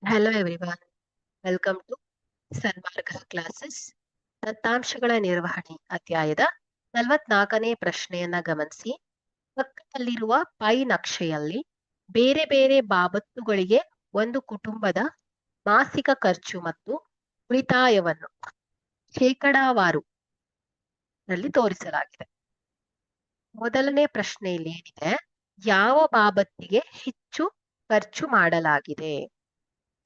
Hello everyone, welcome to Sanmarga classes. ದತ್ತಾಂಶಗಳ ನಿರ್ವಹಣೆ ಅಧ್ಯಾಯದ 44ನೇ ಪ್ರಶ್ನೆಯನ್ನ ಗಮನಿಸಿ. ಪಕ್ಕದಲ್ಲಿರುವ ಪೈ ನಕ್ಷೆಯಲ್ಲಿ ಬೇರೆ ಬೇರೆ ಬಾಬತ್ತುಗಳಿಗೆ ಒಂದು ಕುಟುಂಬದ ಮಾಸಿಕ ಖರ್ಚು ಮತ್ತು ಉಳಿತಾಯವನ್ನು ಶೇಕಡಾವಾರು ನಲ್ಲಿ ತೋರಿಸಲಾಗಿದೆ. ಮೊದಲನೇ ಪ್ರಶ್ನೆಯಲ್ಲಿ ಏನಿದೆ, ಯಾವ ಬಾಬತ್ತಿಗೆ ಹೆಚ್ಚು ಖರ್ಚು ಮಾಡಲಾಗಿದೆ?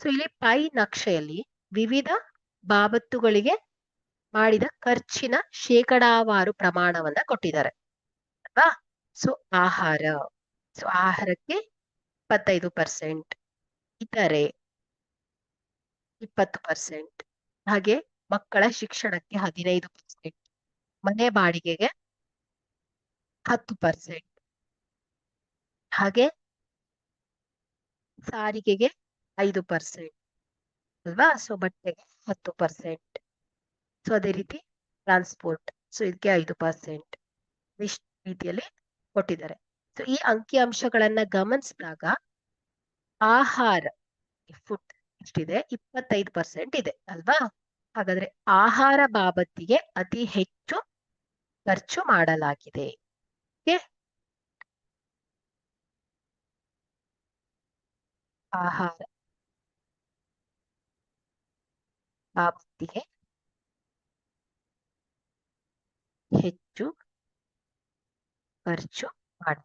ಸೊ ಇಲ್ಲಿ ಪೈ ನಕ್ಷೆಯಲ್ಲಿ ವಿವಿಧ ಬಾಬತ್ತುಗಳಿಗೆ ಮಾಡಿದ ಖರ್ಚಿನ ಶೇಕಡಾವಾರು ಪ್ರಮಾಣವನ್ನ ಕೊಟ್ಟಿದ್ದಾರೆ ಅಲ್ವಾ? ಸೊ ಆಹಾರಕ್ಕೆ 25%, ಇತರೆ 20%, ಹಾಗೆ ಮಕ್ಕಳ ಶಿಕ್ಷಣಕ್ಕೆ 15%, ಮನೆ ಬಾಡಿಗೆಗೆ 10%, ಹಾಗೆ ಸಾರಿಗೆಗೆ 5%, ಅಲ್ವಾ? ಸೊ ಬಟ್ಟೆಗೆ 10%, ಸೊ ಅದೇ ರೀತಿ ಟ್ರಾನ್ಸ್ಪೋರ್ಟ್, ಸೊ ಇದಕ್ಕೆ 5%, ಇಷ್ಟು ರೀತಿಯಲ್ಲಿ ಕೊಟ್ಟಿದ್ದಾರೆ. ಸೊ ಈ ಅಂಕಿ ಅಂಶಗಳನ್ನ ಗಮನಿಸಿದಾಗ ಆಹಾರ ಫುಡ್ ಎಷ್ಟಿದೆ? 25% ಇದೆ ಅಲ್ವಾ? ಹಾಗಾದ್ರೆ ಆಹಾರ ಬಾಬತ್ತಿಗೆ ಅತಿ ಹೆಚ್ಚು ಖರ್ಚು ಮಾಡಲಾಗಿದೆ. ಆಹಾರ ಬಾಬತ್ತಿಗೆ ಹೆಚ್ಚು ಖರ್ಚು ಮಾಡಲಾಗಿದೆ.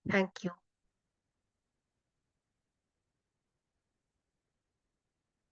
Thank you.